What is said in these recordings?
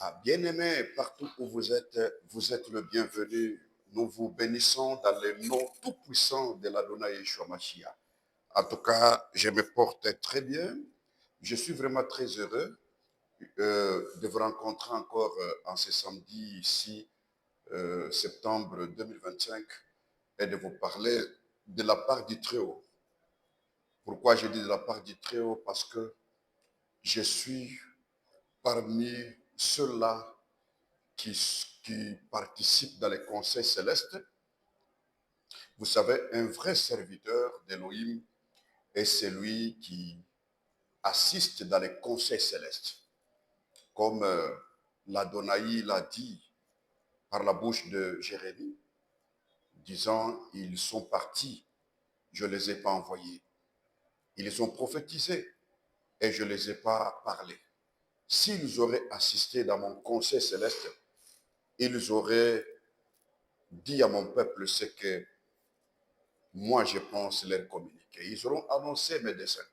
Ah, bien-aimés, partout où vous êtes le bienvenu. Nous vous bénissons dans le nom tout-puissant de l'Adonai Yeshua Mashiach. En tout cas, je me porte très bien. Je suis vraiment très heureux de vous rencontrer encore en ce samedi ici, septembre 2025, et de vous parler de la part du Très-Haut. Pourquoi je dis de la part du Très-Haut? Parce que je suis parmi ceux-là qui participent dans les conseils célestes. Vous savez, un vrai serviteur d'Élohim est celui qui assiste dans les conseils célestes. Comme l'Adonai l'a dit par la bouche de Jérémie, disant, ils sont partis, je ne les ai pas envoyés. Ils ont prophétisé et je ne les ai pas parlé. S'ils auraient assisté dans mon conseil céleste, ils auraient dit à mon peuple ce que moi, je pense leur communiquer. Ils auront annoncé mes desseins.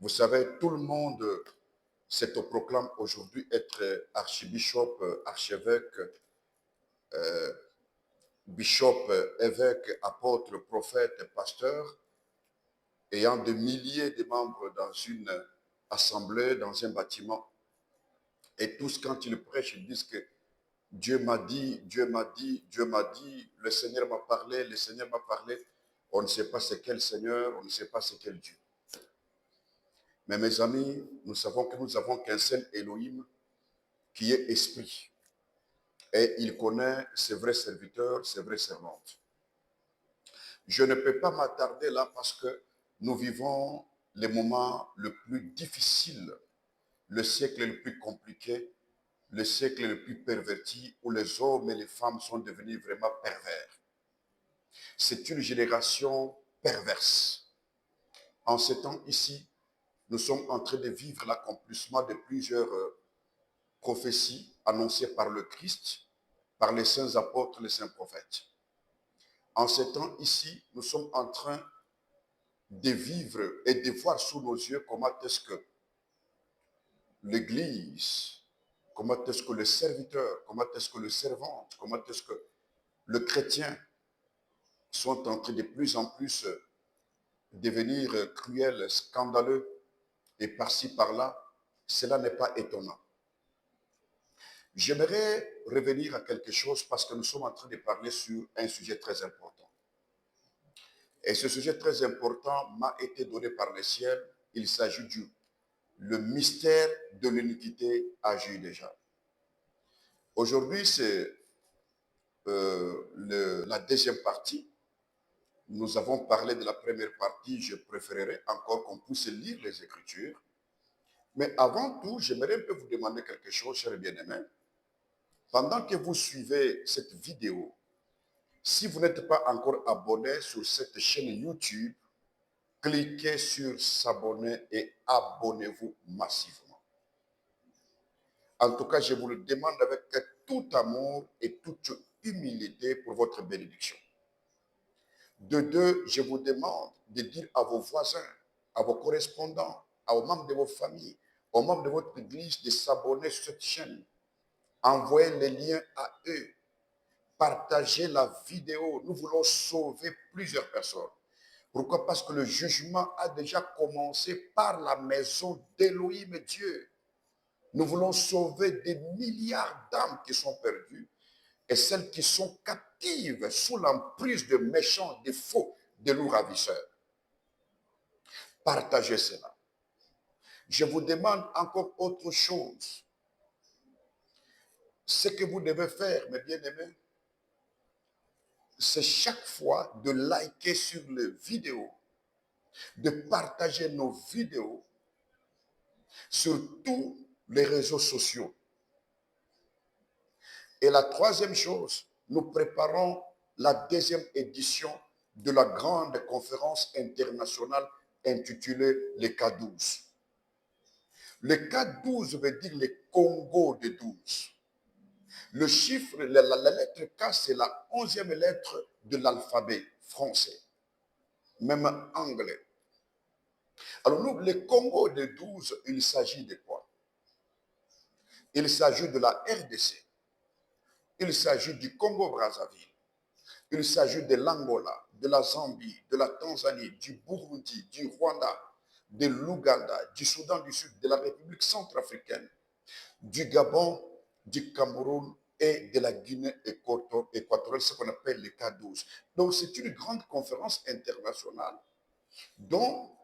Vous savez, tout le monde s'autoproclame aujourd'hui être archibishop, archevêque, bishop, évêque, apôtre, prophète, pasteur, ayant des milliers de membres dans une assemblée, dans un bâtiment. Et tous, quand ils prêchent, ils disent que Dieu m'a dit, Dieu m'a dit, Dieu m'a dit, le Seigneur m'a parlé, le Seigneur m'a parlé. On ne sait pas c'est quel Seigneur, on ne sait pas c'est quel Dieu. Mais mes amis, nous savons que nous avons qu'un seul Elohim qui est esprit. Et il connaît ses vrais serviteurs, ses vraies servantes. Je ne peux pas m'attarder là parce que nous vivons les moments le plus difficiles, le siècle le plus compliqué, le siècle le plus perverti où les hommes et les femmes sont devenus vraiment pervers. C'est une génération perverse. En ce temps ici, nous sommes en train de vivre l'accomplissement de plusieurs prophéties annoncées par le Christ, par les saints apôtres, les saints prophètes. En ce temps ici, nous sommes en train de vivre et de voir sous nos yeux comment est-ce que l'Église, comment est-ce que le serviteur, comment est-ce que le servant, comment est-ce que le chrétien sont en train de plus en plus devenir cruels, scandaleux, et par-ci, par-là. Cela n'est pas étonnant. J'aimerais revenir à quelque chose parce que nous sommes en train de parler sur un sujet très important. Et ce sujet très important m'a été donné par le ciel. Il s'agit du le mystère de l'iniquité agit déjà. Aujourd'hui, c'est la deuxième partie. Nous avons parlé de la première partie. Je préférerais encore qu'on puisse lire les Écritures. Mais avant tout, j'aimerais un peu vous demander quelque chose, chers bien-aimés. Pendant que vous suivez cette vidéo, si vous n'êtes pas encore abonné sur cette chaîne YouTube, cliquez sur s'abonner et abonnez-vous massivement. En tout cas, je vous le demande avec tout amour et toute humilité pour votre bénédiction. De deux, je vous demande de dire à vos voisins, à vos correspondants, aux membres de vos familles, aux membres de votre église de s'abonner sur cette chaîne. Envoyez les liens à eux. Partagez la vidéo. Nous voulons sauver plusieurs personnes. Pourquoi? Parce que le jugement a déjà commencé par la maison d'Élohim Dieu. Nous voulons sauver des milliards d'âmes qui sont perdues et celles qui sont captives sous l'emprise de méchants, de faux, de loups ravisseurs. Partagez cela. Je vous demande encore autre chose. Ce que vous devez faire, mes bien-aimés, c'est chaque fois de liker sur les vidéos, de partager nos vidéos sur tous les réseaux sociaux. Et la troisième chose, nous préparons la deuxième édition de la grande conférence internationale intitulée le K12. Le K12 veut dire le Congo de 12. Le chiffre, la lettre K, c'est la 11e lettre de l'alphabet français, même anglais. Alors nous, le Congo de 12, il s'agit de quoi? Il s'agit de la RDC. Il s'agit du Congo-Brazzaville. Il s'agit de l'Angola, de la Zambie, de la Tanzanie, du Burundi, du Rwanda, de l'Ouganda, du Soudan du Sud, de la République centrafricaine, du Gabon, du Cameroun et de la Guinée équatoriale, ce qu'on appelle les K12. Donc c'est une grande conférence internationale dont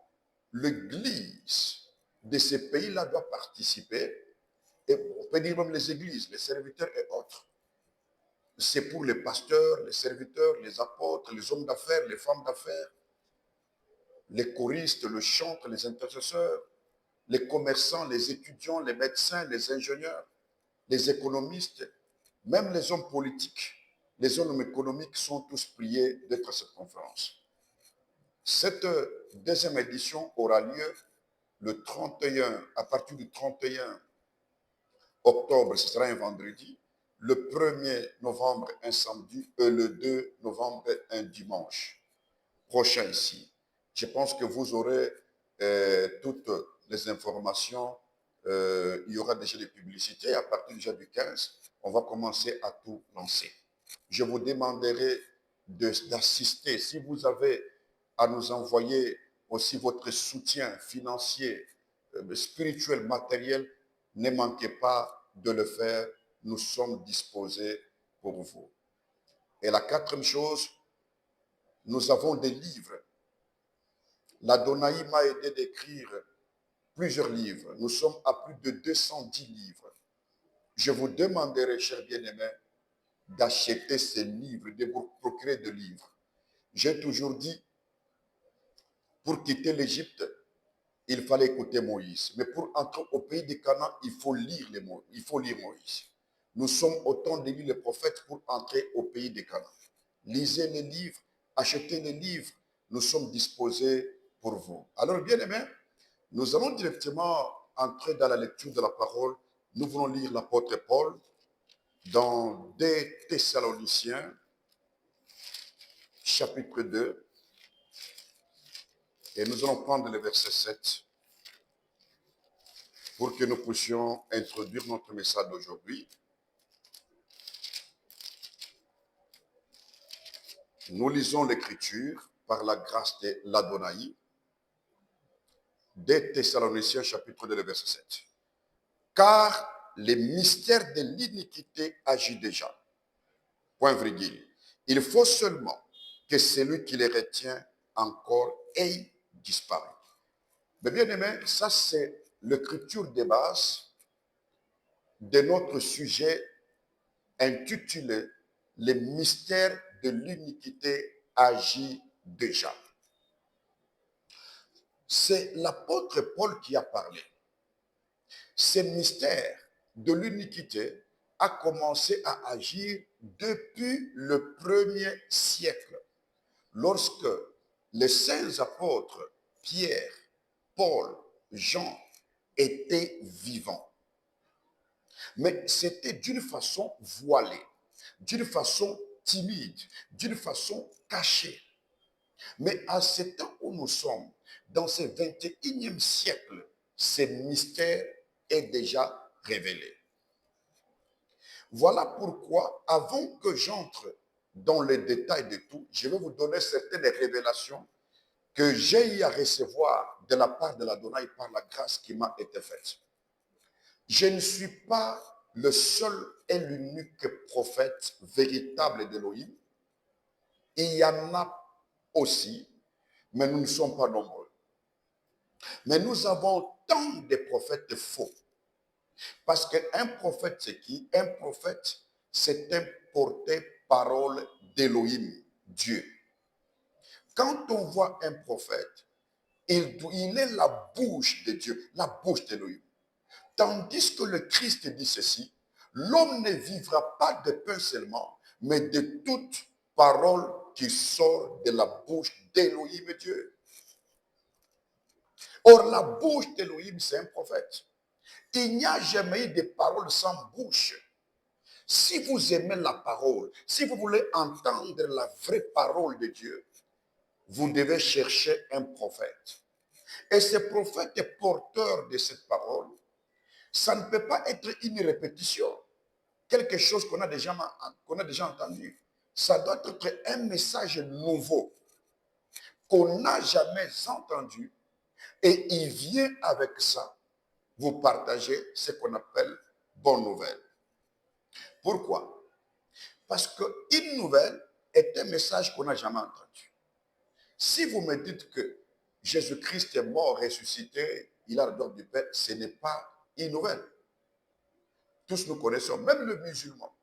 l'Église de ces pays-là doit participer, et on peut dire même les églises, les serviteurs et autres. C'est pour les pasteurs, les serviteurs, les apôtres, les hommes d'affaires, les femmes d'affaires, les choristes, les chantres, les intercesseurs, les commerçants, les étudiants, les médecins, les ingénieurs, les économistes, même les hommes politiques, les hommes économiques sont tous priés d'être à cette conférence. Cette deuxième édition aura lieu le 31, à partir du 31 octobre, ce sera un vendredi, le 1er novembre, un samedi, et le 2 novembre, un dimanche prochain ici. Je pense que vous aurez toutes les informations. Il y aura déjà des publicités. À partir déjà du 15, on va commencer à tout lancer. Je vous demanderai d'assister. Si vous avez à nous envoyer aussi votre soutien financier, spirituel, matériel, ne manquez pas de le faire. Nous sommes disposés pour vous. Et la quatrième chose, nous avons des livres. L'Adonai m'a aidé d'écrire plusieurs livres. Nous sommes à plus de 210 livres. Je vous demanderai, chers bien-aimés, d'acheter ces livres, de vous procurer des livres. J'ai toujours dit, pour quitter l'Égypte, il fallait écouter Moïse. Mais pour entrer au pays de Canaan, il faut lire Moïse. Nous sommes autant de lire les prophètes pour entrer au pays de Canaan. Lisez les livres, achetez les livres. Nous sommes disposés pour vous. Alors, bien aimés, nous allons directement entrer dans la lecture de la parole. Nous voulons lire l'apôtre Paul dans 2 Thessaloniciens, chapitre 2. Et nous allons prendre le verset 7 pour que nous puissions introduire notre message d'aujourd'hui. Nous lisons l'Écriture par la grâce de l'Adonai. 2 Thessaloniciens, chapitre 2, verset 7. Car les mystères de l'iniquité agit déjà. Point virgule. Il faut seulement que celui qui les retient encore ait disparu. Mais bien aimé, ça c'est l'écriture de base de notre sujet intitulé Les mystères de l'iniquité agit déjà. C'est l'apôtre Paul qui a parlé. Ce mystère de l'iniquité a commencé à agir depuis le 1er siècle, lorsque les saints apôtres Pierre, Paul, Jean étaient vivants. Mais c'était d'une façon voilée, d'une façon timide, d'une façon cachée. Mais à ce temps où nous sommes, dans ce 21e siècle, ce mystère est déjà révélé. Voilà pourquoi, avant que j'entre dans les détails de tout, je vais vous donner certaines révélations que j'ai eu à recevoir de la part de l'Adonai par la grâce qui m'a été faite. Je ne suis pas le seul et l'unique prophète véritable d'Élohim. Il y en a aussi, mais nous ne sommes pas nombreux. Mais nous avons tant de prophètes faux. Parce qu'un prophète, c'est qui? Un prophète, c'est un porte-parole d'Élohim, Dieu. Quand on voit un prophète, il est la bouche de Dieu, la bouche d'Élohim. Tandis que le Christ dit ceci, l'homme ne vivra pas de pain seulement, mais de toute parole qui sort de la bouche d'Élohim Dieu. Or, la bouche d'Élohim, c'est un prophète. Il n'y a jamais eu de parole sans bouche. Si vous aimez la parole, si vous voulez entendre la vraie parole de Dieu, vous devez chercher un prophète. Et ce prophète est porteur de cette parole. Ça ne peut pas être une répétition, quelque chose qu'on a déjà entendu. Ça doit être un message nouveau qu'on n'a jamais entendu et il vient avec ça vous partager ce qu'on appelle bonne nouvelle. Pourquoi? Parce qu'une nouvelle est un message qu'on n'a jamais entendu. Si vous me dites que Jésus-Christ est mort, ressuscité, il a le don du Père, ce n'est pas une nouvelle. Tous nous connaissons, même les musulmans,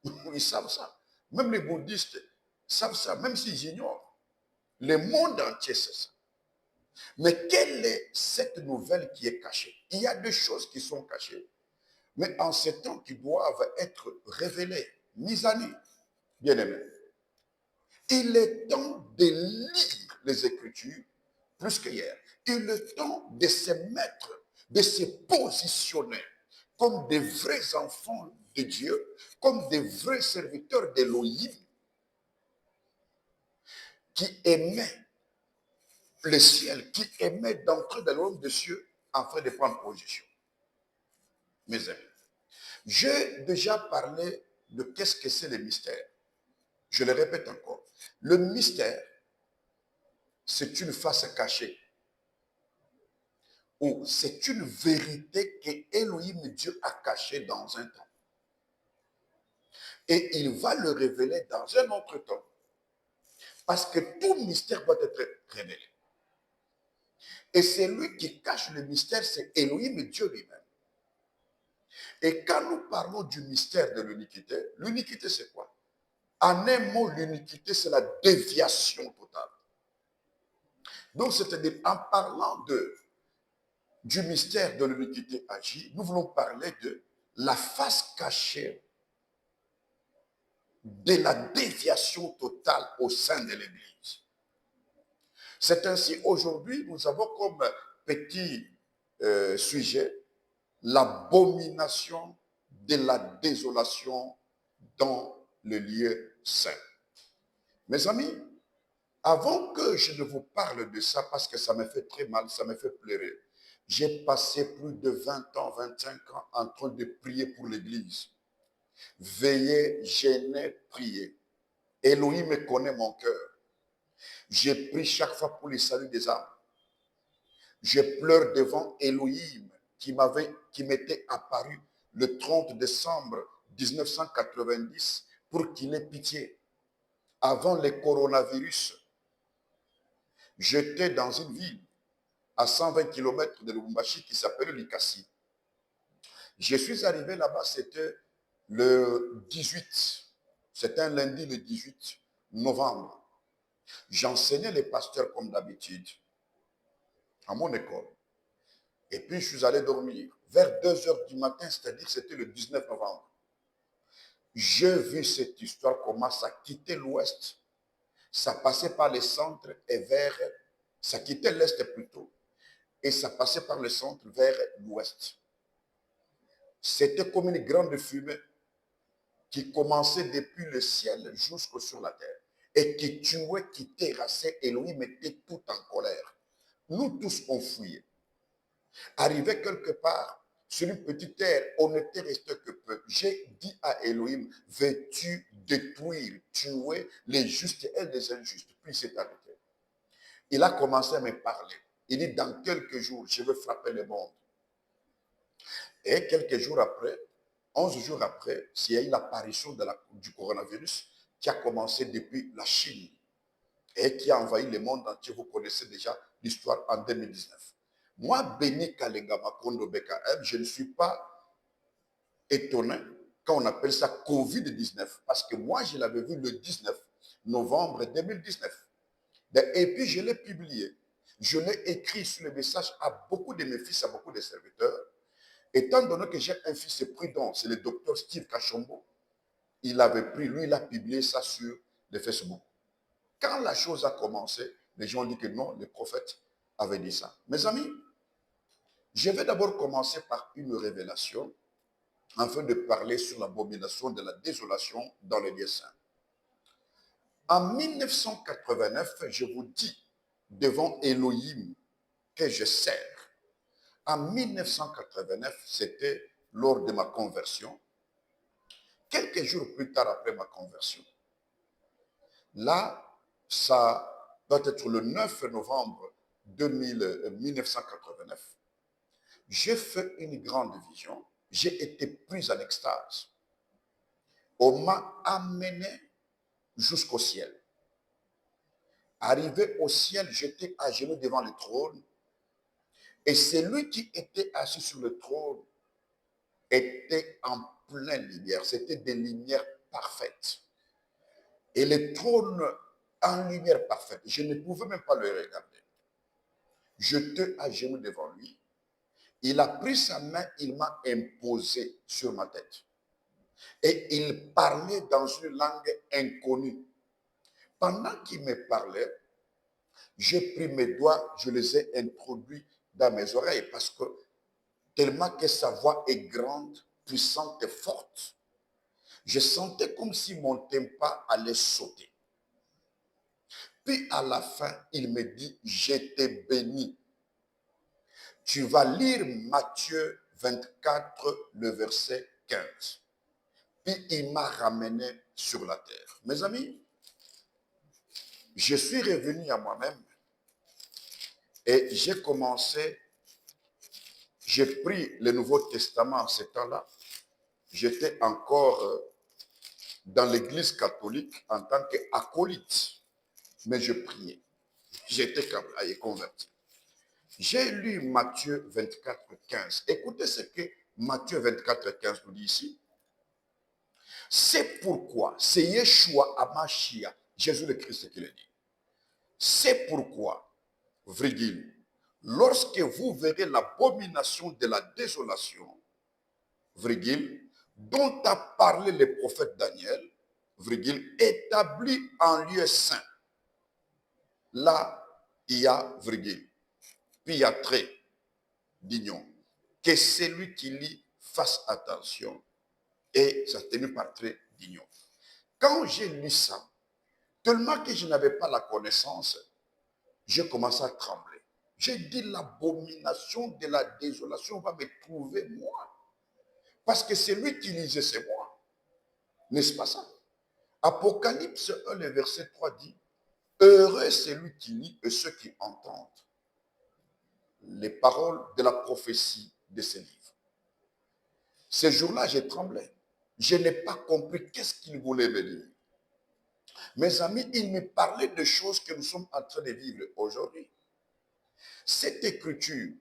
ils savent ça. Même les bouddhistes savent ça, même s'ils ignorent. Le monde entier sait ça. Mais quelle est cette nouvelle qui est cachée? Il y a deux choses qui sont cachées, mais en ces temps qui doivent être révélées, mises à nu, bien aimés. Il est temps de lire les Écritures plus qu'hier. Il est temps de se mettre, de se positionner comme des vrais enfants de Dieu, comme des vrais serviteurs d'Élohim qui aimaient le ciel, qui aimaient d'entrer dans le royaume des cieux afin de prendre position. Mes amis, j'ai déjà parlé de qu'est-ce que c'est le mystère. Je le répète encore. Le mystère, c'est une face cachée ou c'est une vérité que Elohim, Dieu, a cachée dans un temps. Et il va le révéler dans un autre temps. Parce que tout mystère doit être révélé. Et c'est lui qui cache le mystère, c'est Elohim, Dieu lui-même. Et quand nous parlons du mystère de l'uniquité c'est quoi? En un mot, l'uniquité, c'est la déviation totale. Donc, c'est-à-dire, en parlant du mystère de l'uniquité agit, nous voulons parler de la face cachée de la déviation totale au sein de l'Église. C'est ainsi, aujourd'hui, nous avons comme petit sujet l'abomination de la désolation dans le lieu saint. Mes amis, avant que je ne vous parle de ça, parce que ça me fait très mal, ça me fait pleurer, j'ai passé plus de 20 ans, 25 ans en train de prier pour l'Église. Veiller, gêner, prier. Elohim me connaît mon cœur. J'ai prié chaque fois pour le salut des âmes. Je pleure devant Elohim qui m'était apparu le 30 décembre 1990 pour qu'il ait pitié. Avant le coronavirus, j'étais dans une ville à 120 km de Lubumbashi qui s'appelle Likasi. Je suis arrivé là-bas, c'était le 18, c'était un lundi le 18 novembre. J'enseignais les pasteurs comme d'habitude à mon école. Et puis je suis allé dormir. Vers 2 heures du matin, c'est-à-dire c'était le 19 novembre. J'ai vu cette histoire comment ça quittait l'ouest. Ça passait par le centre et ça quittait l'est plutôt. Et ça passait par le centre vers l'ouest. C'était comme une grande fumée qui commençait depuis le ciel jusqu'au sur la terre et qui tuait, qui terrassait. Elohim était tout en colère. Nous tous, on fouillait. Arrivé quelque part, sur une petite terre, on n'était resté que peu. J'ai dit à Elohim, veux-tu détruire, tuer les justes et les injustes? Puis il s'est arrêté. Il a commencé à me parler. Il dit, dans quelques jours, je vais frapper le monde. Et quelques jours après, 11 jours après, il y a eu l'apparition du coronavirus qui a commencé depuis la Chine et qui a envahi le monde entier. Vous connaissez déjà l'histoire en 2019. Moi, Béni Kalenga Makondo BKM, je ne suis pas étonné quand on appelle ça Covid-19 parce que moi, je l'avais vu le 19 novembre 2019. Et puis, je l'ai publié. Je l'ai écrit sur le message à beaucoup de mes fils, à beaucoup de serviteurs. Étant donné que j'ai un fils prudent, c'est le docteur Steve Kachombo, il avait pris, lui, il a publié ça sur le Facebook. Quand la chose a commencé, les gens ont dit que non, le prophète avait dit ça. Mes amis, je vais d'abord commencer par une révélation afin de parler sur l'abomination de la désolation dans les lieux saints. En 1989, je vous dis devant Elohim que je sers, En 1989, c'était lors de ma conversion, quelques jours plus tard après ma conversion. Là, ça doit être le 9 novembre 1989. J'ai fait une grande vision. J'ai été pris en extase. On m'a amené jusqu'au ciel. Arrivé au ciel, j'étais à genoux devant le trône. Et celui qui était assis sur le trône était en pleine lumière. C'était des lumières parfaites. Et le trône en lumière parfaite, je ne pouvais même pas le regarder. J'étais à genoux devant lui. Il a pris sa main, il m'a imposé sur ma tête. Et il parlait dans une langue inconnue. Pendant qu'il me parlait, j'ai pris mes doigts, je les ai introduits dans mes oreilles parce que tellement que sa voix est grande, puissante et forte, je sentais comme si mon tympan allait sauter. Puis à la fin, il me dit, je t'ai béni. Tu vas lire Matthieu 24, le verset 15. Puis il m'a ramené sur la terre. Mes amis, je suis revenu à moi-même et j'ai commencé, j'ai pris le Nouveau Testament en ce temps-là. J'étais encore dans l'église catholique en tant qu'acolyte, mais je priais. J'étais converti. J'ai lu Matthieu 24, 15. Écoutez ce que Matthieu 24, 15 nous dit ici. C'est pourquoi, c'est Yeshua Amashia, Jésus le Christ qui le dit. C'est pourquoi, virgule, lorsque vous verrez l'abomination de la désolation, virgule, dont a parlé le prophète Daniel, virgule, établi en lieu saint. Là, il y a virgule. Puis il y a trait d'union. Que celui qui lit fasse attention. Et ça tenu par trait d'union. Quand j'ai lu ça, tellement que je n'avais pas la connaissance, j'ai commencé à trembler. J'ai dit l'abomination de la désolation va me trouver moi. Parce que celui qui lisait, c'est moi. N'est-ce pas ça? Apocalypse 1, le verset 3 dit, heureux celui qui lit et ceux qui entendent les paroles de la prophétie de ce livre. Ce jour-là, j'ai tremblé. Je n'ai pas compris qu'est-ce qu'il voulait me dire. Mes amis, il me parlait de choses que nous sommes en train de vivre aujourd'hui. Cette écriture,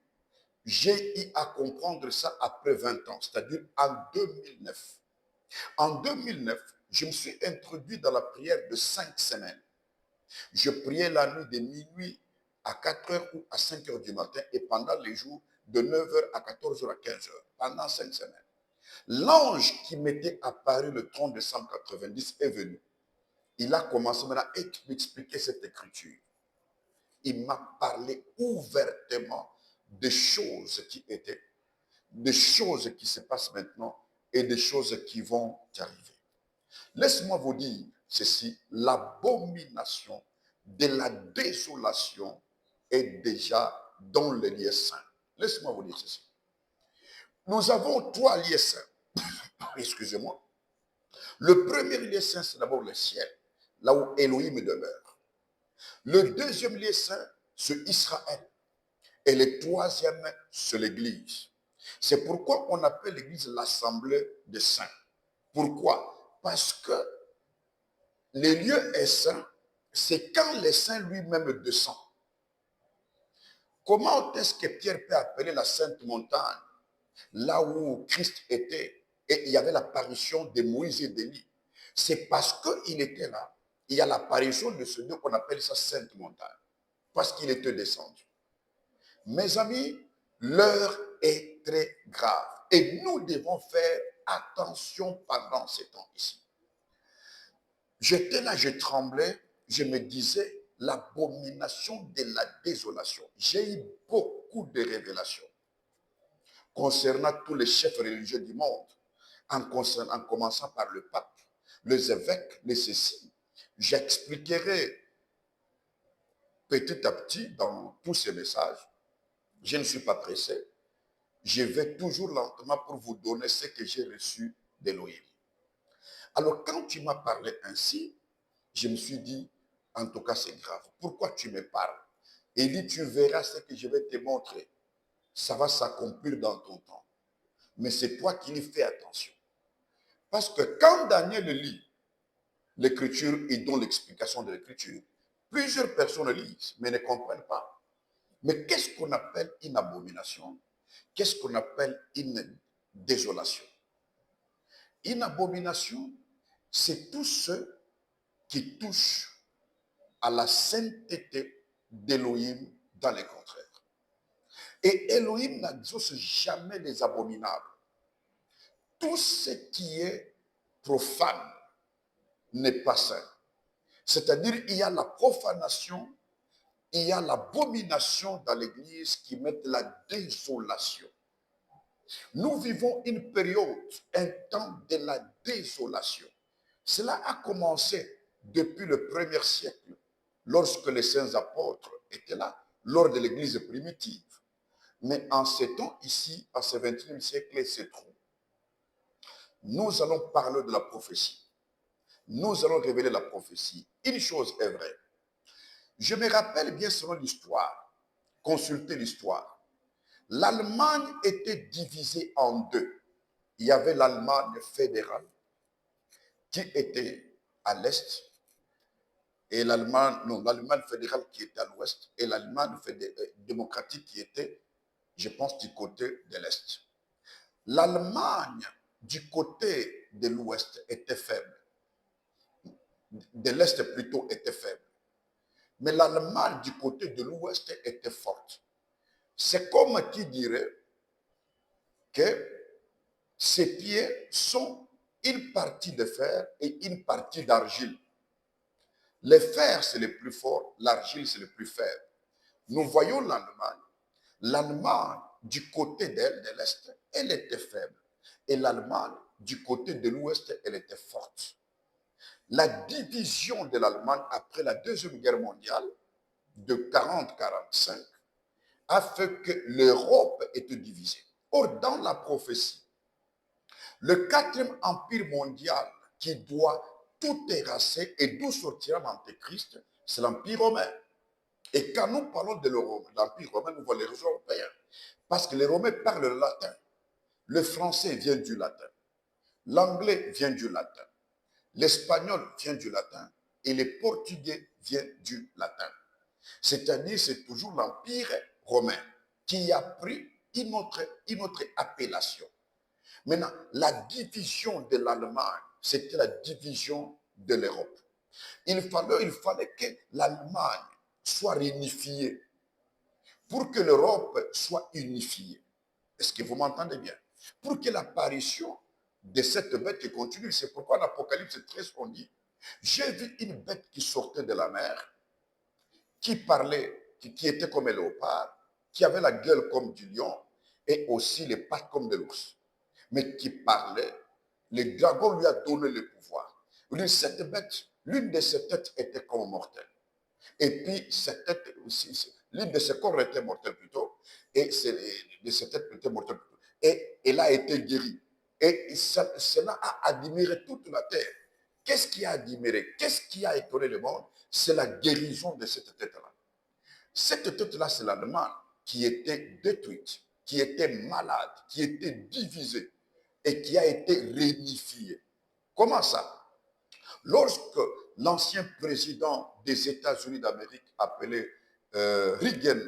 j'ai eu à comprendre ça après 20 ans, c'est-à-dire en 2009. En 2009, je me suis introduit dans la prière de 5 semaines. Je priais la nuit de minuit à 4 heures ou à 5 heures du matin et pendant les jours de 9 heures à 14 heures à 15 heures, pendant 5 semaines. L'ange qui m'était apparu le 30 décembre 90 est venu. Il a commencé maintenant à m'expliquer cette écriture. Il m'a parlé ouvertement des choses qui étaient, des choses qui se passent maintenant et des choses qui vont arriver. Laisse-moi vous dire ceci, l'abomination de la désolation est déjà dans les lieux saints. Laisse-moi vous dire ceci. Nous avons 3 lieux saints. Excusez-moi. Le premier lieu saint, c'est d'abord le ciel, là où Elohim demeure. Le deuxième lieu saint, c'est Israël. Et le troisième, c'est l'Église. C'est pourquoi on appelle l'Église l'Assemblée des saints. Pourquoi? Parce que le lieu est saint, c'est quand le saint lui-même descend. Comment est-ce que Pierre peut appeler la Sainte Montagne, là où Christ était, et il y avait l'apparition de Moïse et d'Élie? C'est parce qu'il était là. Il y a l'apparition de ce Dieu qu'on appelle sa Sainte Montagne, parce qu'il était descendu. Mes amis, l'heure est très grave et nous devons faire attention pendant ces temps ici. J'étais là, je tremblais, je me disais l'abomination de la désolation. J'ai eu beaucoup de révélations concernant tous les chefs religieux du monde, en commençant par le pape, les évêques, les cécis. J'expliquerai petit à petit dans tous ces messages. Je ne suis pas pressé. je vais toujours lentement pour vous donner ce que j'ai reçu d'Élohim. Alors, quand tu m'as parlé ainsi, je me suis dit, en tout cas, c'est grave. Pourquoi tu me parles? Il dit, tu verras ce que je vais te montrer. Ça va s'accomplir dans ton temps. Mais c'est toi qui y fais attention. Parce que quand Daniel lit l'écriture et donne l'explication de l'écriture, plusieurs personnes lisent, mais ne comprennent pas. Mais qu'est-ce qu'on appelle une abomination? Qu'est-ce qu'on appelle une désolation? Une abomination, c'est tout ce qui touche à la sainteté d'Élohim dans les contraires. Et Élohim n'exauce jamais les abominables. Tout ce qui est profane n'est pas saint. C'est-à-dire, il y a la profanation, il y a l'abomination dans l'Église qui met la désolation. Nous vivons une période, un temps de la désolation. Cela a commencé depuis le 1er siècle, lorsque les saints apôtres étaient là, lors de l'Église primitive. Mais en ce temps ici, en ce 21e siècle, c'est trop. Nous allons parler de la prophétie. Nous allons révéler la prophétie. Une chose est vraie. Je me rappelle bien selon l'histoire, consultez l'histoire. L'Allemagne était divisée en deux. Il y avait l'Allemagne fédérale qui était à l'est et l'Allemagne fédérale qui était à l'ouest et l'Allemagne démocratique qui était, je pense, du côté de l'est. L'Allemagne du côté de l'ouest était faible, de l'est plutôt était faible, mais l'Allemagne du côté de l'ouest était forte. C'est comme qui dirait que ses pieds sont une partie de fer et une partie d'argile. Le fer, c'est le plus fort, l'argile, c'est le plus faible. Nous voyons l'Allemagne. L'Allemagne, du côté d'elle, de l'Est, elle était faible. Et l'Allemagne, du côté de l'Ouest, elle était forte. La division de l'Allemagne après la Deuxième Guerre mondiale, de 40-45, a fait que l'Europe était divisée. Or, dans la prophétie, le 4e empire mondial qui doit tout terrasser et d'où sortira l'Antéchrist, c'est l'Empire romain. Et quand nous parlons de l'Empire romain, nous voyons les Européens. Parce que les Romains parlent le latin. Le français vient du latin. L'anglais vient du latin. L'espagnol vient du latin. Et le portugais vient du latin. C'est-à-dire, c'est toujours l'Empire romain qui a pris une autre appellation. Maintenant, la division de l'Allemagne, c'était la division de l'Europe. Il fallait que l'Allemagne soit réunifiée pour que l'Europe soit unifiée. Est-ce que vous m'entendez bien? Pour que l'apparition de cette bête continue. C'est pourquoi l'Apocalypse 13, on dit, j'ai vu une bête qui sortait de la mer, qui parlait, qui était comme un léopard, qui avait la gueule comme du lion et aussi les pattes comme de l'ours, mais qui parlait. Le dragon lui a donné le pouvoir. Cette bête, l'une de ses têtes était comme mortelle. Et puis, cette tête aussi, l'une de ses corps était mortelle plutôt, et de ses têtes était mortelle plutôt. Et elle a été guérie. Et cela a admiré toute la terre. Qu'est-ce qui a admiré? Qu'est-ce qui a étonné le monde? C'est la guérison de cette tête-là. Cette tête-là, c'est l'Allemagne qui était détruite, qui était malade, qui était divisée et qui a été réunifiée. Comment ça? Lorsque l'ancien président des États-Unis d'Amérique, appelé Reagan,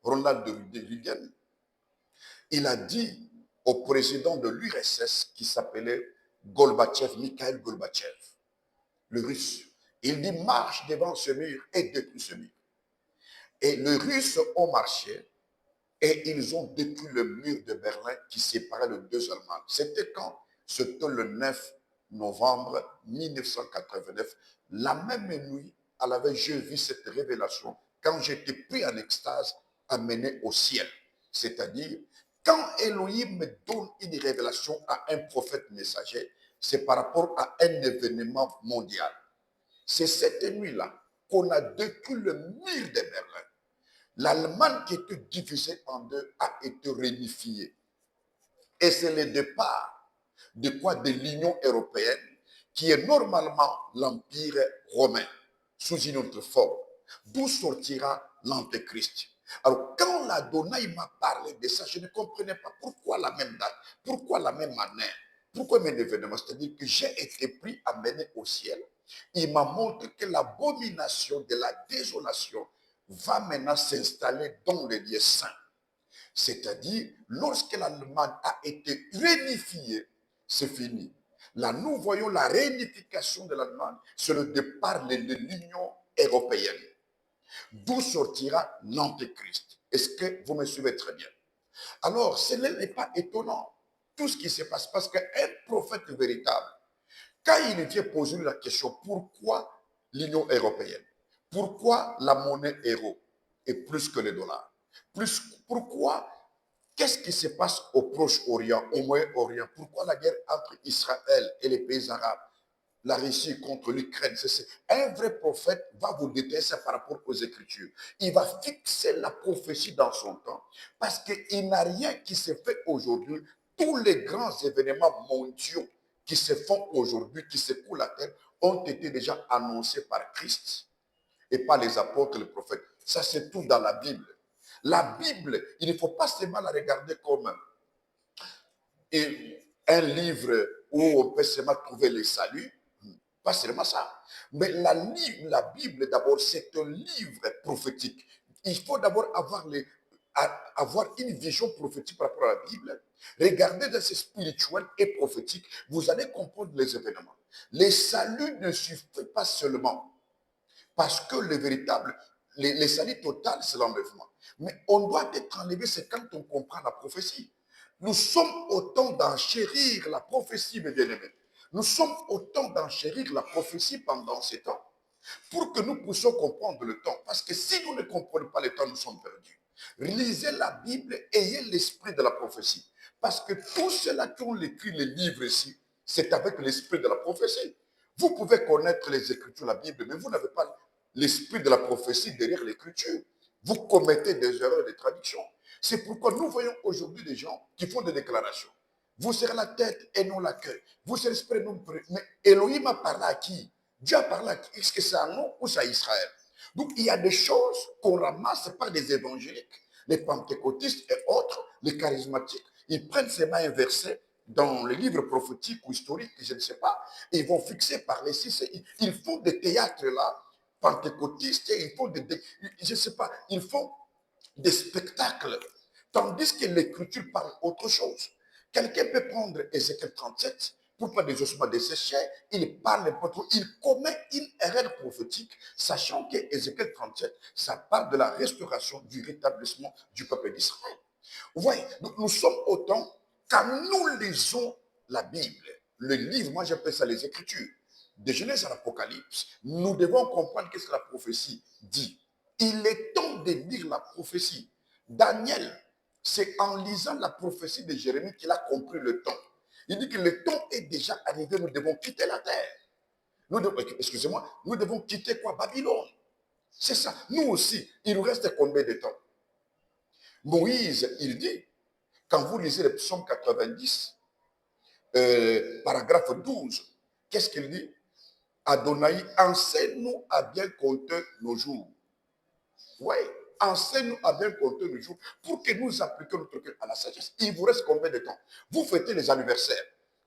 Ronald Reagan, il a dit au président de l'URSS qui s'appelait Gorbatchev, Mikhail Gorbatchev, le russe, il dit marche devant ce mur et détruis ce mur. Et les Russes ont marché et ils ont détruit le mur de Berlin qui séparait les deux Allemagnes. C'était quand? C'était le 9 novembre 1989. La même nuit, j'ai vu cette révélation quand j'étais pris en extase, amené au ciel. C'est-à-dire, quand Elohim me donne une révélation à un prophète messager, c'est par rapport à un événement mondial. C'est cette nuit-là qu'on a détruit le mur de Berlin. L'Allemagne qui était divisée en deux a été réunifiée. Et c'est le départ de quoi? De l'Union européenne, qui est normalement l'Empire romain, sous une autre forme. D'où sortira l'Antéchrist. Alors, quand l'Adonai m'a parlé de ça, je ne comprenais pas pourquoi la même date, pourquoi la même année, pourquoi même événement. C'est-à-dire que j'ai été pris, amené au ciel. Il m'a montré que l'abomination de la désolation va maintenant s'installer dans les lieux saints. C'est-à-dire, lorsque l'Allemagne a été réunifiée, c'est fini. Là, nous voyons la réunification de l'Allemagne, c'est le départ de l'Union européenne. D'où sortira l'Antéchrist. Est-ce que vous me suivez très bien? Alors, ce n'est pas étonnant, tout ce qui se passe, parce qu'un prophète véritable, quand il vient poser la question, pourquoi l'Union européenne? Pourquoi la monnaie euro est plus que le dollar? Pourquoi? Qu'est-ce qui se passe au Proche-Orient, au Moyen-Orient? Pourquoi la guerre entre Israël et les pays arabes? La Russie contre l'Ukraine. Un vrai prophète va vous détailler ça par rapport aux Écritures. Il va fixer la prophétie dans son temps parce qu'il n'a rien qui se fait aujourd'hui. Tous les grands événements mondiaux qui se font aujourd'hui, qui secouent la terre, ont été déjà annoncés par Christ et par les apôtres et les prophètes. Ça, c'est tout dans la Bible. La Bible, il ne faut pas seulement la regarder comme un livre où on peut seulement trouver le salut. Pas seulement ça. Mais la Bible, d'abord, c'est un livre prophétique. Il faut d'abord avoir une vision prophétique par rapport à la Bible. Regardez dans ce spirituel et prophétique, vous allez comprendre les événements. Les saluts ne suffit pas seulement parce que le salut total, c'est l'enlèvement. Mais on doit être enlevé, c'est quand on comprend la prophétie. Nous sommes au temps d'enchérir la prophétie, mes bien-aimés. Nous sommes au temps d'enchérir la prophétie pendant ces temps pour que nous puissions comprendre le temps. Parce que si nous ne comprenons pas le temps, nous sommes perdus. Lisez la Bible, ayez l'esprit de la prophétie. Parce que tous ceux-là qui ont écrit les livres ici, c'est avec l'esprit de la prophétie. Vous pouvez connaître les Écritures, la Bible, mais vous n'avez pas l'esprit de la prophétie derrière l'Écriture. Vous commettez des erreurs de traduction. C'est pourquoi nous voyons aujourd'hui des gens qui font des déclarations. Vous serez la tête et non la queue. Vous serez l'esprit et non le. Mais Elohim a parlé à qui? Dieu a parlé à qui? Est-ce que c'est à nous ou c'est à Israël? Donc il y a des choses qu'on ramasse par des évangéliques, les pentecôtistes et autres, les charismatiques. Ils prennent ces mains inversées dans les livres prophétiques ou historiques, je ne sais pas, et ils vont fixer par les six. Ils font des théâtres là, pentecôtistes, et ils font je ne sais pas, ils font des spectacles, tandis que l'écriture parle autre chose. Quelqu'un peut prendre Ézéchiel 37 pour pas des ossements desséchés, il parle n'importe où, il commet une erreur prophétique, sachant que Ézéchiel 37, ça parle de la restauration, du rétablissement du peuple d'Israël. Vous voyez, donc nous sommes au temps, quand nous lisons la Bible, le livre, moi j'appelle ça les Écritures, de Genèse à l'Apocalypse, nous devons comprendre qu'est-ce que la prophétie dit. Il est temps de lire la prophétie. Daniel, c'est en lisant la prophétie de Jérémie qu'il a compris le temps. Il dit que le temps est déjà arrivé, nous devons quitter la terre. Excusez-moi, nous devons quitter quoi? Babylone. C'est ça. Nous aussi, il nous reste combien de temps? Moïse, il dit, quand vous lisez le psaume 90, paragraphe 12, qu'est-ce qu'il dit? Adonai, enseigne-nous à bien compter nos jours. Oui, enseigne-nous à bien compter nos jours pour que nous appliquions notre cœur à la sagesse. Il vous reste combien de temps? Vous fêtez les anniversaires.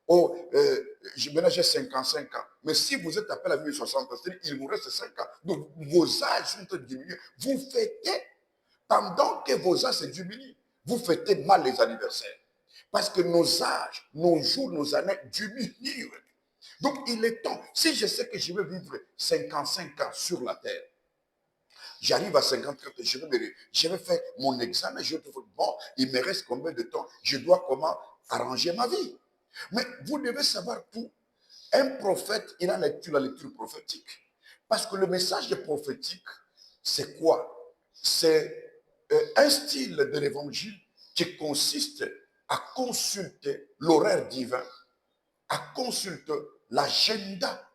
Oh, maintenant j'ai 55 ans. Mais si vous êtes appelé à 1060, il vous reste 5 ans. Donc vos âges sont diminués. Vous fêtez pendant que vos âges se diminuent. Vous fêtez mal les anniversaires. Parce que nos âges, nos jours, nos années diminuent. Donc il est temps. Si je sais que je vais vivre 55 ans sur la terre, j'arrive à 50 ans, je vais faire mon examen, je vais dire, bon, il me reste combien de temps? Je dois comment arranger ma vie? Mais vous devez savoir tout. Un prophète, il a la lecture prophétique. Parce que le message prophétique, c'est quoi? C'est un style de l'évangile qui consiste à consulter l'horaire divin, à consulter l'agenda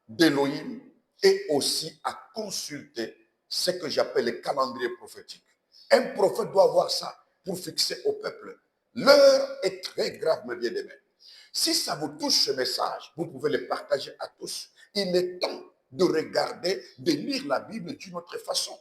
d'Élohim et aussi à consulter ce que j'appelle le calendrier prophétique. Un prophète doit avoir ça pour fixer au peuple L'heure est très grave, mes bien-aimés. Si ça vous touche ce message, vous pouvez le partager à tous. Il est temps de regarder, de lire la Bible d'une autre façon.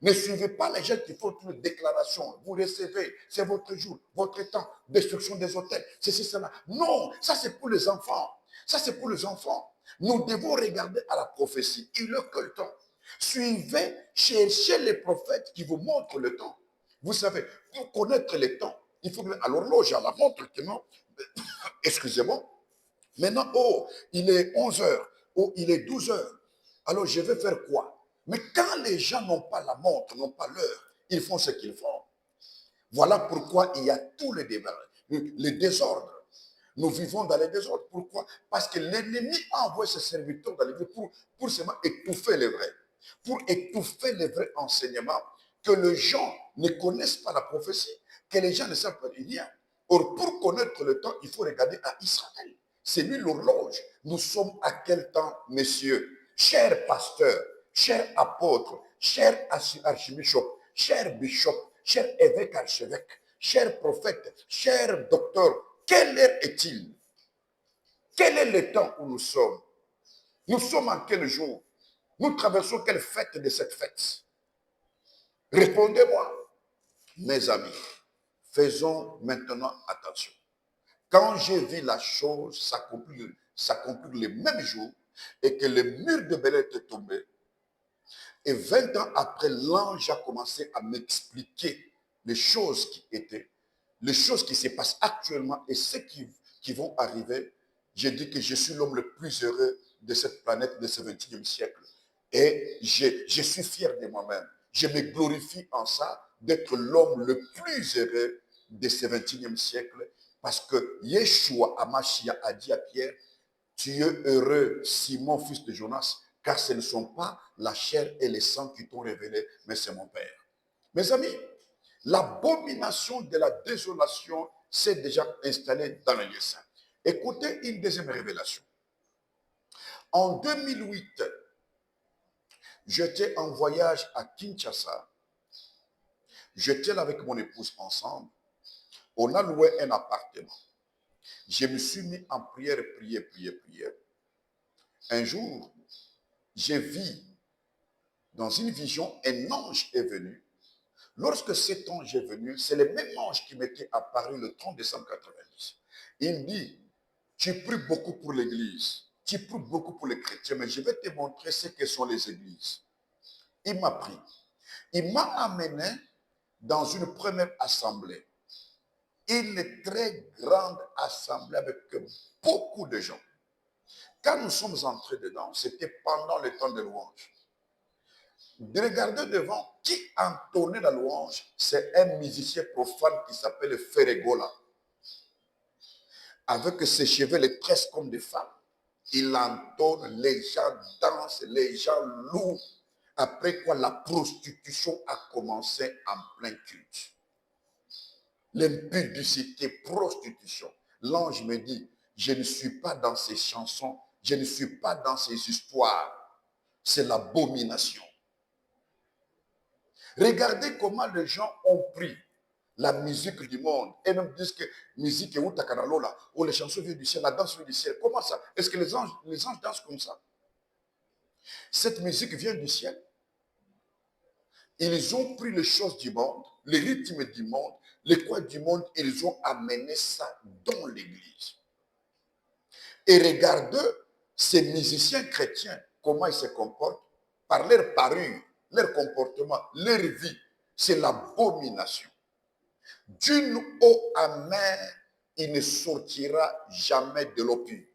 Ne suivez pas les gens qui font une déclaration. Vous recevez, c'est votre jour, votre temps, destruction des hôtels, ceci, cela. Non, ça c'est pour les enfants. Ça c'est pour les enfants. Nous devons regarder à la prophétie. Il est que le temps. Suivez, cherchez les prophètes qui vous montrent le temps. Vous savez, pour connaître le temps, il faut à l'horloge, à la montre, non, excusez-moi. Maintenant, oh, il est 11 heures, oh, il est 12 heures. Alors, je vais faire quoi? Mais quand les gens n'ont pas la montre, n'ont pas l'heure, ils font ce qu'ils font. Voilà pourquoi il y a tous les débats, les désordres. Nous vivons dans les désordres. Pourquoi? Parce que l'ennemi envoie ses serviteurs dans les vies pour seulement étouffer les vrais. Pour étouffer les vrais enseignements, que les gens ne connaissent pas la prophétie, que les gens ne savent pas rien. Or, pour connaître le temps, il faut regarder à Israël. C'est lui l'horloge. Nous sommes à quel temps, messieurs? Chers pasteurs, chers apôtres, chers archibishops, chers bishops, chers évêques, archevêques, chers prophètes, chers docteurs, quelle heure est-il? Quel est le temps où nous sommes? Nous sommes en quel jour? Nous traversons quelle fête de cette fête? Répondez-moi. Mes amis, faisons maintenant attention. Quand j'ai vu la chose s'accomplir le même jour et que le mur de Bel était tombé, et 20 ans après, l'ange a commencé à m'expliquer les choses qui étaient, les choses qui se passent actuellement et ceux qui vont arriver. J'ai dit que je suis l'homme le plus heureux de cette planète de ce 21e siècle. Et je suis fier de moi-même. Je me glorifie en ça d'être l'homme le plus heureux de ce 21e siècle parce que Yeshua Amashia a dit à Pierre, tu es heureux, Simon, fils de Jonas, car ce ne sont pas la chair et le sang qui t'ont révélé, mais c'est mon Père. Mes amis, l'abomination de la désolation s'est déjà installée dans le lieu saint. Écoutez une deuxième révélation. En 2008, j'étais en voyage à Kinshasa. J'étais avec mon épouse ensemble. On a loué un appartement. Je me suis mis en prière, prière. Un jour, j'ai vu dans une vision, un ange est venu. Lorsque cet ange est venu, c'est le même ange qui m'était apparu le 30 décembre 90. Il dit, tu pries beaucoup pour l'église, tu pries beaucoup pour les chrétiens, mais je vais te montrer ce que sont les églises. Il m'a pris. Il m'a amené dans une première assemblée. Une très grande assemblée avec beaucoup de gens. Quand nous sommes entrés dedans, c'était pendant le temps de louange. De regarder devant, qui entonnait la louange, c'est un musicien profane qui s'appelle Ferregola. Avec ses cheveux, les tresses comme des femmes. Il entonne, les gens dansent, les gens louent. Après quoi, la prostitution a commencé en plein culte. L'impudicité, prostitution. L'ange me dit, je ne suis pas dans ces chansons, je ne suis pas dans ces histoires. C'est l'abomination. Regardez comment les gens ont pris la musique du monde et même disent que musique est ou takanalola ou les chansons viennent du ciel, la danse vient du ciel. Comment ça? Est-ce que les anges dansent comme ça? Cette musique vient du ciel. Ils ont pris les choses du monde, les rythmes du monde, les coins du monde, ils ont amené ça dans l'église. Et regardez ces musiciens chrétiens, comment ils se comportent, par leur parure, leur comportement, leur vie. C'est l'abomination. D'une eau amère, il ne sortira jamais de l'eau pure.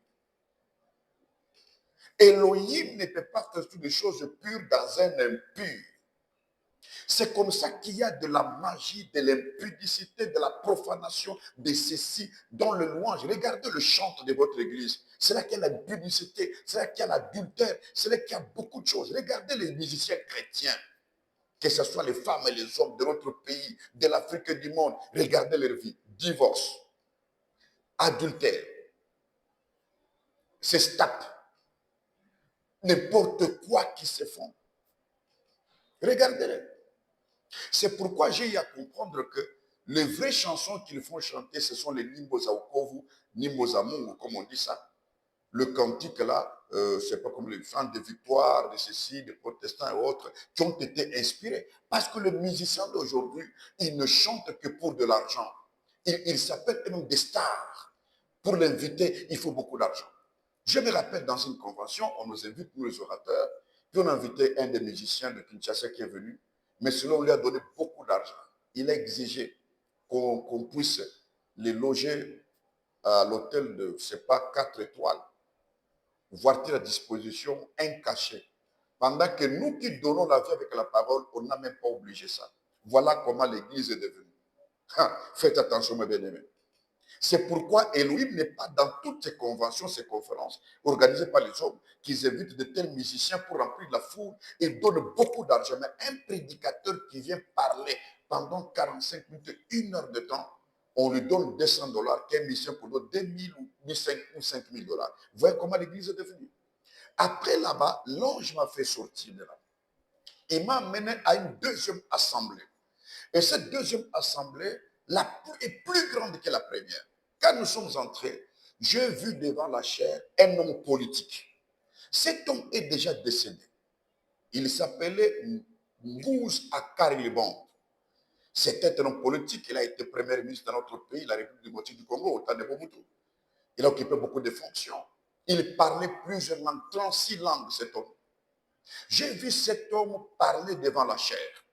Elohim ne peut pas faire toutes les choses pures dans un impur. C'est comme ça qu'il y a de la magie, de l'impudicité, de la profanation, de ceci dans le louange. Regardez le chant de votre église. C'est là qu'il y a l'impudicité, c'est là qu'il y a l'adultère, c'est là qu'il y a beaucoup de choses. Regardez les musiciens chrétiens, que ce soit les femmes et les hommes de notre pays, de l'Afrique et du monde. Regardez leur vie. Divorce, adultère, c'est stap, n'importe quoi qui se font. Regardez-les. C'est pourquoi j'ai eu à comprendre que les vraies chansons qu'ils font chanter, ce sont les Nimboza Okovu, Nimboza Mungu, comme on dit ça. Le cantique là, c'est pas comme les chants de victoire, de ceci, des protestants et autres, qui ont été inspirés. Parce que les musiciens d'aujourd'hui, ils ne chantent que pour de l'argent. Ils s'appellent même des stars. Pour l'inviter, il faut beaucoup d'argent. Je me rappelle dans une convention, on nous invite, nous les orateurs, puis on a invité un des musiciens de Kinshasa qui est venu, mais cela, on lui a donné beaucoup d'argent. Il a exigé qu'on puisse les loger à l'hôtel de, je ne sais pas, 4 étoiles, voire-t-il à disposition un cachet. Pendant que nous qui donnons la vie avec la parole, on n'a même pas obligé ça. Voilà comment l'Église est devenue. Faites attention, mes bien-aimés. C'est pourquoi Elohim n'est pas dans toutes ces conventions, ces conférences organisées par les hommes, qu'ils invitent de tels musiciens pour remplir la foule et donnent beaucoup d'argent. Mais un prédicateur qui vient parler pendant 45 minutes, 1 heure de temps, on lui donne 200 dollars, qu'un musicien pour donner 2000 ou 5 000 dollars. Vous voyez comment l'église est devenue. Après là-bas, l'ange m'a fait sortir de là. Il m'a amené à une deuxième assemblée. Et cette deuxième assemblée est plus grande que la première. Quand nous sommes entrés, j'ai vu devant la chaire un homme politique. Cet homme est déjà décédé. Il s'appelait Ngouz Akaribon. C'était un homme politique. Il a été premier ministre de notre pays, la République démocratique du Congo, au temps de Mobutu. Il a occupé beaucoup de fonctions. Il parlait plusieurs langues, 36 langues, cet homme. J'ai vu cet homme parler devant la chaire.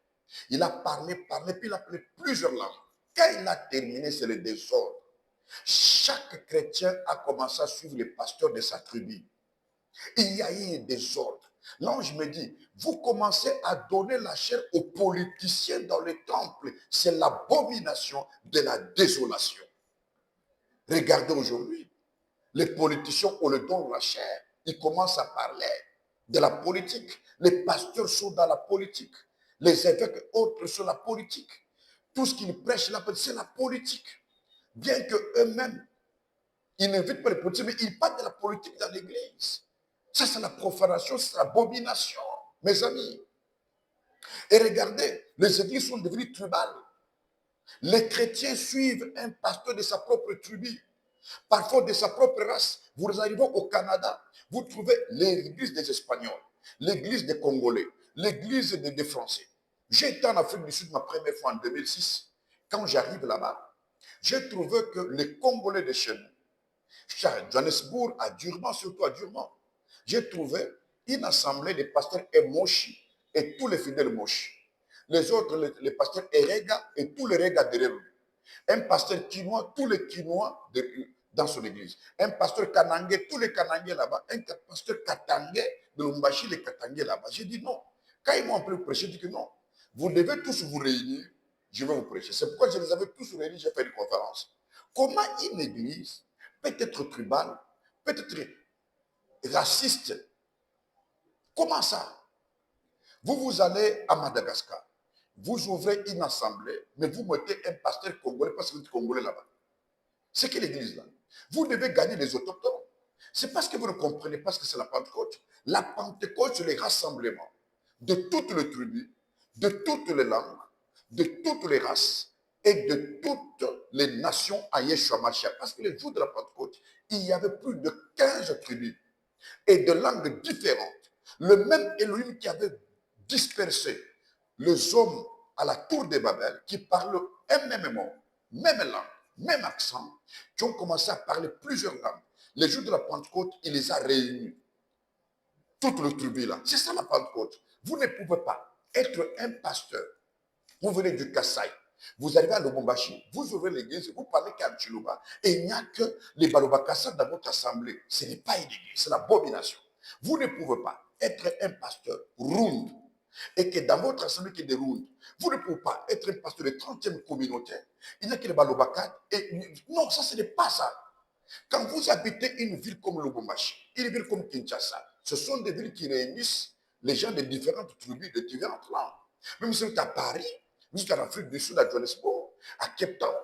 Il a parlé, puis il a parlé plusieurs langues. Quand il a terminé, c'est le désordre. Chaque chrétien a commencé à suivre les pasteurs de sa tribu. Il y a eu un désordre. L'ange me dit, vous commencez à donner la chair aux politiciens dans les temples. C'est l'abomination de la désolation. Regardez aujourd'hui, les politiciens, on leur donne la chair. Ils commencent à parler de la politique. Les pasteurs sont dans la politique. Les évêques autres sont la politique. Tout ce qu'ils prêchent là, c'est la politique. Bien qu'eux-mêmes, ils n'invitent pas les politiciens, mais ils parlent de la politique dans l'église. Ça, c'est la profanation, c'est l'abomination, mes amis. Et regardez, les églises sont devenues tribales. Les chrétiens suivent un pasteur de sa propre tribu, parfois de sa propre race. Vous arrivez au Canada, vous trouvez l'église des Espagnols, l'église des Congolais, l'église des Français. J'ai été en Afrique du Sud ma première fois en 2006. Quand j'arrive là-bas, j'ai trouvé que les Congolais de chez nous, à Johannesburg, à Durban, surtout à Durban, j'ai trouvé une assemblée de pasteurs Emoshi et tous les fidèles Moshi. Les autres, les pasteurs Erega et tous les Rega derrière lui. Un pasteur quinois, tous les quinois dans son église. Un pasteur Kanangé, tous les Kanangés là-bas. Un pasteur Katangé de Lumbashi, les Katangés là-bas. J'ai dit non. Quand ils m'ont appelé prêcher, j'ai dit que non. Vous devez tous vous réunir, je vais vous prêcher. C'est pourquoi je les avais tous réunis, j'ai fait une conférence. Comment une église peut être tribale, peut être raciste? Comment ça? Vous allez à Madagascar, vous ouvrez une assemblée, mais vous mettez un pasteur congolais parce que vous êtes congolais là-bas. C'est quelle église là? Vous devez gagner les autochtones. C'est parce que vous ne comprenez pas ce que c'est la Pentecôte. La Pentecôte, c'est le rassemblement de toutes les tribus, de toutes les langues, de toutes les races et de toutes les nations à Yeshua Mashiach. Parce que le jour de la Pentecôte, il y avait plus de 15 tribus et de langues différentes. Le même Elohim qui avait dispersé les hommes à la tour de Babel, qui parlent un même mot, même langue, même accent, qui ont commencé à parler plusieurs langues. Le jour de la Pentecôte, il les a réunis. Toutes les tribus là. C'est ça la Pentecôte. Vous ne pouvez pas être un pasteur. Vous venez du Kassai. Vous arrivez à Lubumbashi, vous ouvrez l'église, vous parlez qu'à Chiluba, et il n'y a que les Balobakassa dans votre assemblée. Ce n'est pas une église, c'est l'abomination. Vous ne pouvez pas être un pasteur round et que dans votre assemblée qui est des round, vous ne pouvez pas être un pasteur de 30e communauté. Il n'y a que les Balobaka. Non, ça, ce n'est pas ça. Quand vous habitez une ville comme Lubumbashi, une ville comme Kinshasa, ce sont des villes qui réunissent les gens de différentes tribus, de différentes langues. Même si vous êtes à Paris, vous êtes en Afrique du Sud, à Johannesburg, à Cape Town,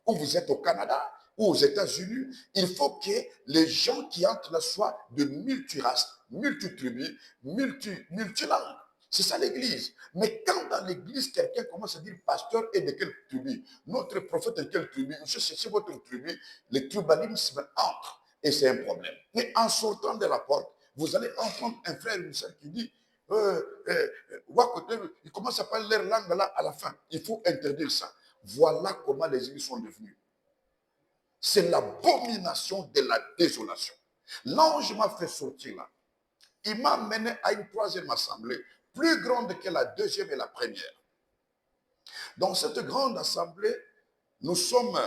ou vous êtes au Canada, ou aux États-Unis, il faut que les gens qui entrent là soient de multiraces, multitribus, multilangues. C'est ça l'église. Mais quand dans l'église, quelqu'un commence à dire pasteur est de quelle tribu, notre prophète est de quelle tribu, je sais c'est votre tribu, le tribalisme entre. Et c'est un problème. Mais en sortant de la porte, vous allez entendre un frère ou une soeur qui dit, il commence à parler leur langue là à la fin. Il faut interdire ça. Voilà comment les églises sont devenues. C'est l'abomination de la désolation. L'ange m'a fait sortir là. Il m'a mené à une troisième assemblée, plus grande que la deuxième et la première. Dans cette grande assemblée, nous sommes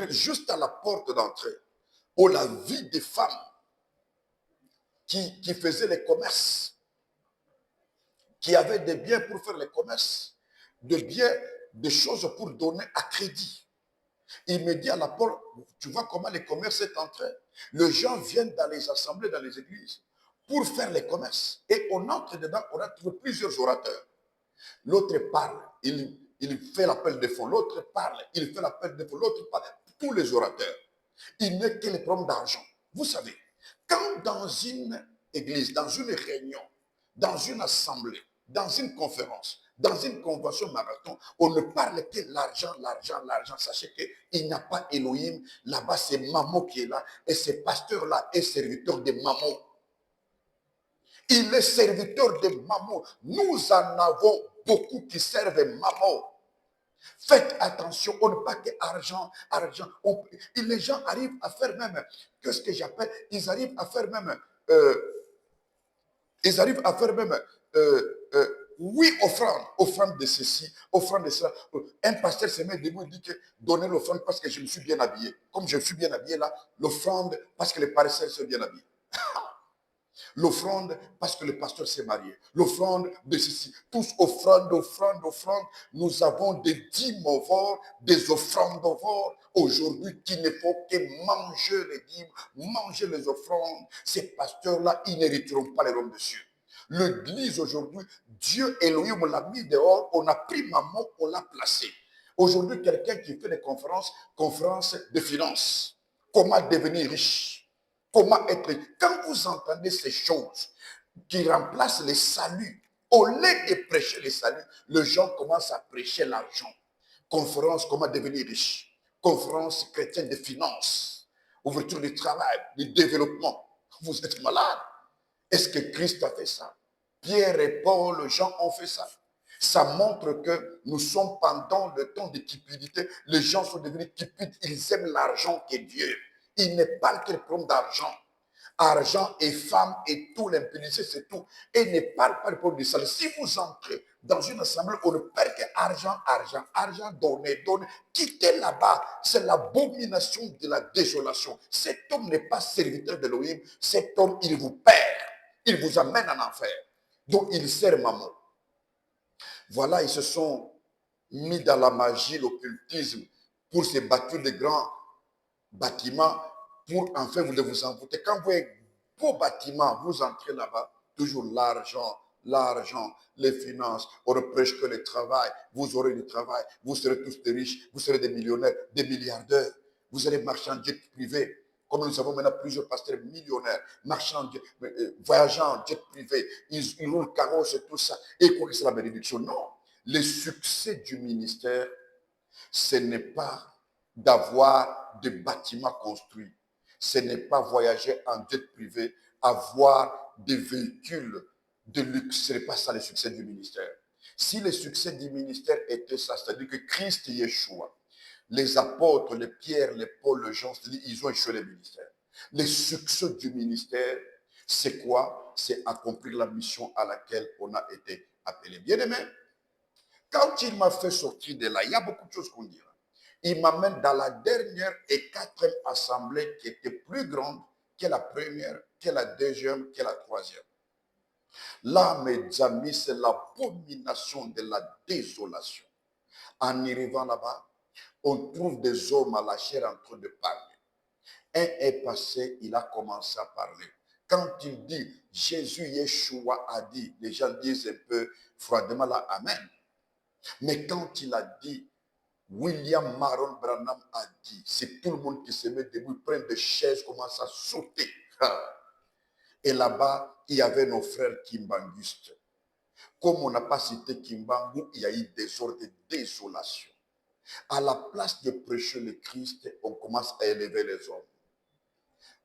juste à la porte d'entrée, où la vie des femmes qui faisaient les commerces, qui avaient des biens pour faire les commerces, des choses pour donner à crédit. Il me dit à la porte, tu vois comment les commerces est entré. Les gens viennent dans les assemblées, dans les églises, pour faire les commerces. Et on entre dedans, on a trouvé plusieurs orateurs. L'autre parle, il fait l'appel de fonds. L'autre parle, il fait l'appel de fonds. L'autre parle. Tous les orateurs. Il n'est que les problèmes d'argent. Vous savez, quand dans une église, dans une réunion, dans une assemblée, dans une conférence, dans une convention marathon, on ne parle que l'argent, l'argent, l'argent. Sachez qu'il n'y a pas Elohim. Là-bas, c'est Maman qui est là. Et ce pasteur-là est serviteur de Maman. Il est serviteur de Maman. Nous en avons beaucoup qui servent Maman. Faites attention, on ne pas que argent, argent. Les gens arrivent à faire même, qu'est-ce que j'appelle, ils arrivent à faire même, oui, offrande de ceci, offrande de cela. Un pasteur se met debout et dit que donnez l'offrande parce que je me suis bien habillé. Comme je suis bien habillé là, l'offrande parce que les paresseux sont bien habillés. L'offrande parce que le pasteur s'est marié. L'offrande de ceci. Tous offrande, offrande, offrande. Nous avons des dîmes au vor, des offrandes au vor. Aujourd'hui, qu'il ne faut que manger les dîmes, manger les offrandes. Ces pasteurs-là, ils n'hériteront pas les royaumes de Dieu. L'église aujourd'hui, Dieu Elohim l'a mis dehors, on a pris Maman, on l'a placé. Aujourd'hui, quelqu'un qui fait des conférences de finances. Comment devenir riche? Comment être. Quand vous entendez ces choses qui remplacent le salut, au lieu de prêcher le salut, les gens commencent à prêcher l'argent. Conférence, comment devenir riche. Conférence chrétienne de finances. Ouverture du travail, du développement. Vous êtes malade. Est-ce que Christ a fait ça? Pierre et Paul, Jean ont fait ça. Ça montre que nous sommes pendant le temps de cupidité. Les gens sont devenus cupides. Ils aiment l'argent que Dieu. Il n'est pas que le problème d'argent. Argent et femme et tout, l'impudicité, c'est tout. Et ne parle pas du problème du salut. Si vous entrez dans une assemblée, on ne parle que argent, argent, argent, donner, donner. Quittez là-bas. C'est l'abomination de la désolation. Cet homme n'est pas serviteur d'Elohim. Cet homme, il vous perd. Il vous amène en enfer. Donc, il sert Maman. Voilà, ils se sont mis dans la magie, l'occultisme, pour se bâtir de grands bâtiments, pour enfin vous de vous envoûter. Quand vous voyez beau bâtiment, vous entrez là-bas, toujours l'argent, l'argent, les finances, on ne prêche que le travail, vous aurez du travail, vous serez tous des riches, vous serez des millionnaires, des milliardaires, vous allez marcher en jet privé. Comme nous avons maintenant plusieurs pasteurs millionnaires, marchant, voyageant en jet privé, ils roulent carrosse et tout ça, et quoi que c'est la bénédiction. Non, le succès du ministère, ce n'est pas d'avoir des bâtiments construits, ce n'est pas voyager en jet privé, avoir des véhicules de luxe, ce n'est pas ça le succès du ministère. Si le succès du ministère était ça, c'est-à-dire que Christ Yeshua, les apôtres, les Pierre, les Paul, les Jean, c'est-à-dire ils ont échoué le ministère. Le succès du ministère, c'est quoi? C'est accomplir la mission à laquelle on a été appelé. Bien aimé, quand il m'a fait sortir de là, il y a beaucoup de choses qu'on dira. Il m'amène dans la dernière et quatrième assemblée qui était plus grande que la première, que la deuxième, que la troisième. Là, mes amis, c'est l'abomination de la désolation. En arrivant là-bas, on trouve des hommes à la chair en train de parler. Un est passé, il a commencé à parler. Quand il dit Jésus Yeshua a dit, les gens disent un peu froidement là, Amen. Mais quand il a dit, William Maron Branham a dit, c'est tout le monde qui se met debout, prennent des chaises, commence à sauter. Et là-bas, il y avait nos frères Kimbanguste. Comme on n'a pas cité Kimbangu, il y a eu désordre et désolation. À la place de prêcher le Christ, on commence à élever les hommes.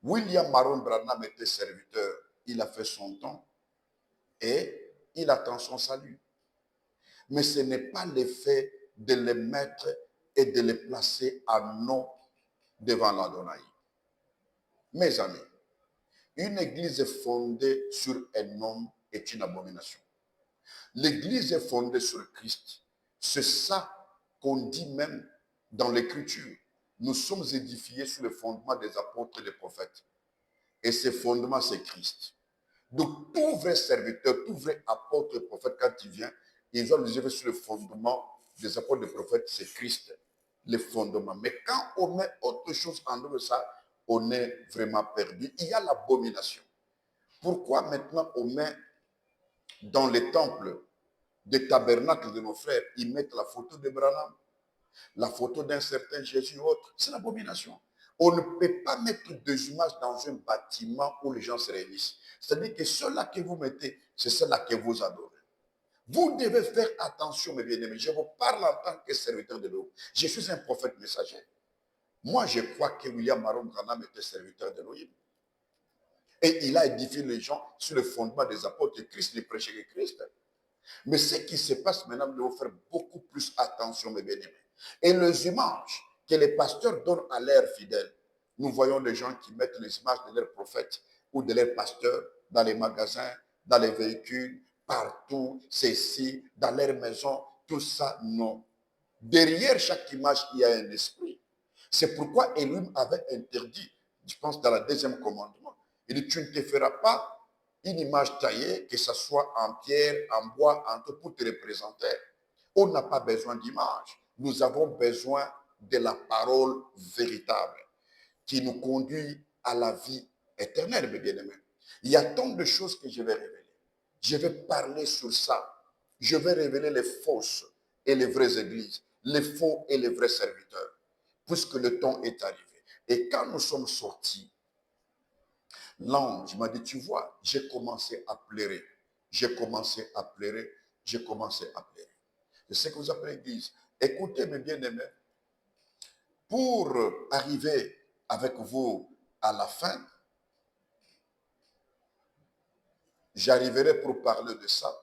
William Maron Branham était serviteur. Il a fait son temps et il attend son salut. Mais ce n'est pas l'effet de les mettre et de les placer à nom devant l'Adonai. Mes amis, une église fondée sur un homme est une abomination. L'église est fondée sur Christ. C'est ça qu'on dit même dans l'Écriture. Nous sommes édifiés sur le fondement des apôtres et des prophètes. Et ce fondement, c'est Christ. Donc, tout vrai serviteur, tout vrai apôtre et prophète, quand il vient, ils ont levé sur le fondement des apôtres et des prophètes, c'est Christ, le fondement. Mais quand on met autre chose en dehors de ça, on est vraiment perdu. Il y a l'abomination. Pourquoi maintenant on met dans les temples des tabernacles de nos frères, ils mettent la photo de Branham, la photo d'un certain Jésus ou autre? C'est l'abomination. On ne peut pas mettre des images dans un bâtiment où les gens se réunissent. C'est-à-dire que ceux-là que vous mettez, c'est ceux-là que vous adorez. Vous devez faire attention, mes bien-aimés. Je vous parle en tant que serviteur de l'eau. Je suis un prophète messager. Moi, je crois que William Maron Branham était serviteur d'Élohim. Et il a édifié les gens sur le fondement des apôtres de Christ, les prêchés de Christ. Mais ce qui se passe maintenant, nous devons faire beaucoup plus attention, mes bien-aimés. Et les images que les pasteurs donnent à leurs fidèles, nous voyons des gens qui mettent les images de leurs prophètes ou de leurs pasteurs dans les magasins, dans les véhicules, partout, ceci, dans leurs maisons, tout ça, non. Derrière chaque image, il y a un esprit. C'est pourquoi Elohim avait interdit, je pense dans la deuxième commandement, il dit, tu ne te feras pas une image taillée, que ce soit en pierre, en bois, en tout, pour te représenter. On n'a pas besoin d'image. Nous avons besoin de la parole véritable qui nous conduit à la vie éternelle, mes bien-aimés. Il y a tant de choses que je vais révéler. Je vais parler sur ça. Je vais révéler les fausses et les vraies églises, les faux et les vrais serviteurs, puisque le temps est arrivé. Et quand nous sommes sortis, l'ange m'a dit, tu vois, j'ai commencé à pleurer. J'ai commencé à pleurer. J'ai commencé à pleurer. C'est ce que vous appelez l'église. Écoutez, mes bien-aimés, pour arriver avec vous à la fin, j'arriverai pour parler de ça.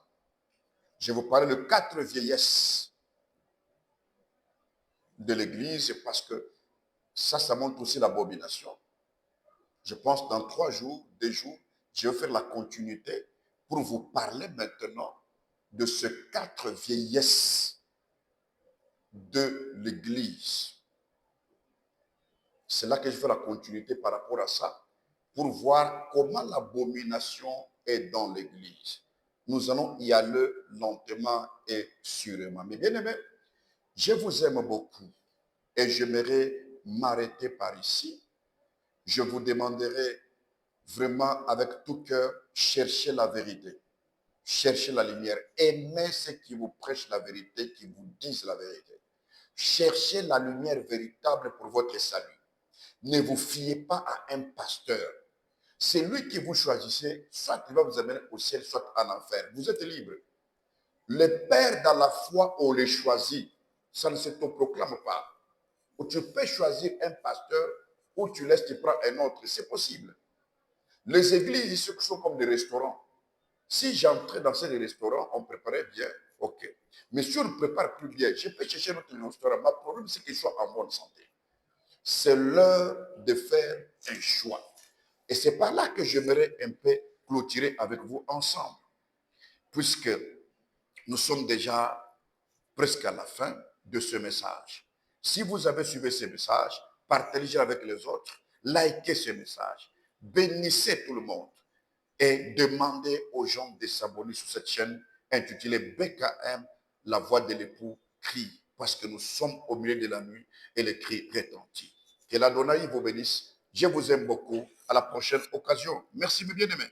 Je vais vous parler de 4 vieillesses de l'église parce que ça montre aussi l'abomination. Je pense dans 3 jours, 2 jours, je vais faire la continuité pour vous parler maintenant de ces 4 vieillesses de l'église. C'est là que je fais la continuité par rapport à ça, pour voir comment l'abomination est dans l'église. Nous allons y aller lentement et sûrement. Mais bien aimés, je vous aime beaucoup et j'aimerais m'arrêter par ici. Je vous demanderai vraiment avec tout cœur, cherchez la vérité, cherchez la lumière, aimez ceux qui vous prêchent la vérité, qui vous disent la vérité. Cherchez la lumière véritable pour votre salut. Ne vous fiez pas à un pasteur. C'est lui qui vous choisissez, soit il va vous amener au ciel, soit en enfer. Vous êtes libre. Les pères dans la foi, on les choisit. Ça ne se te proclame pas. Ou tu peux choisir un pasteur, ou tu laisses, tu prends un autre. C'est possible. Les églises ici sont comme des restaurants. Si j'entrais dans ces restaurants, on préparait bien, ok. Mais si on ne prépare plus bien, je peux chercher notre restaurant. Ma problème, c'est qu'il soit en bonne santé. C'est l'heure de faire un choix. Et c'est par là que j'aimerais un peu clôturer avec vous ensemble, puisque nous sommes déjà presque à la fin de ce message. Si vous avez suivi ce message, partagez avec les autres, likez ce message, bénissez tout le monde et demandez aux gens de s'abonner sur cette chaîne intitulée BKM, la voix de l'époux crie, parce que nous sommes au milieu de la nuit et le cri retentit. Que l'Adonai vous bénisse. Je vous aime beaucoup. À la prochaine occasion. Merci, mes bien-aimés.